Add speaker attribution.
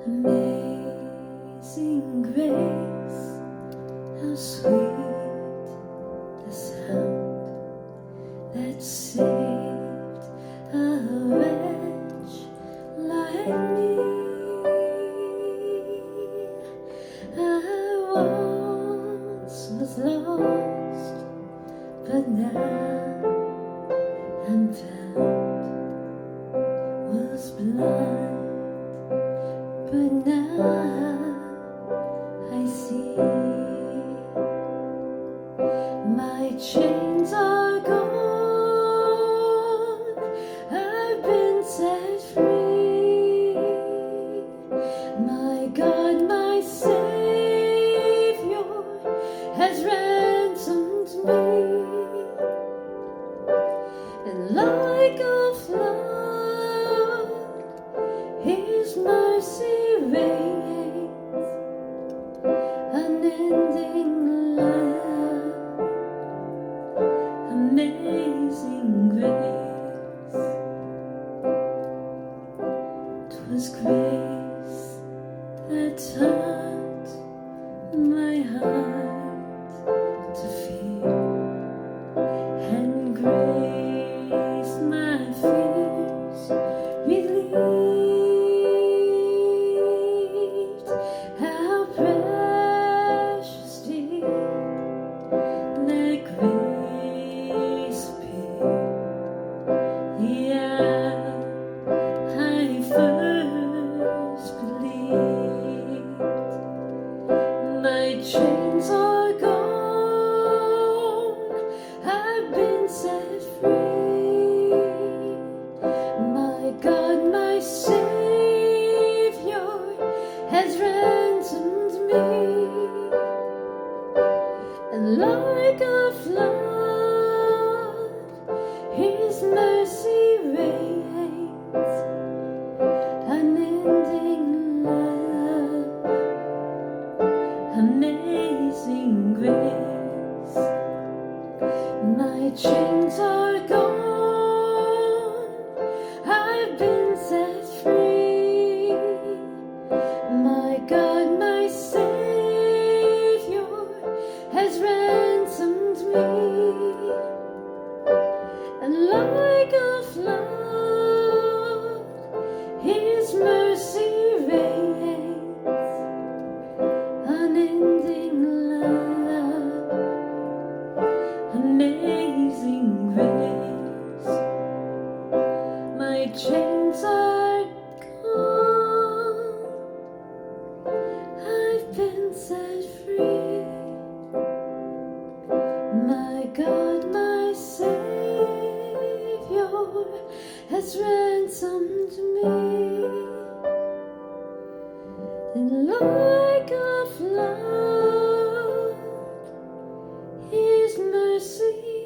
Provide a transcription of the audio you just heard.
Speaker 1: Amazing grace, how sweet the sound that saved a wretch like me. I once was lost, but now I'm found, was blind, but now I see. My chains are gone, I've been set free. My God, my Savior has ransomed me. And like a flood, His mercy reigns, unending love, amazing grace. 'Twas grace that taught my heart to fear, and grace my fears relieved. How precious dear that grace appeared the hour I first believed. My chains are gone, I've been set free. My God, my Savior has ransomed me. And like a flood, His mercy reigns, unending love, amazing grace. My chains are gone, I've been set free. My God, my Savior has ransomed me. And like a flood, His mercy reigns, unending love, amazing grace. My chains are gone, I've been set free. My God, my Savior has ransomed me. And like a flood, His mercy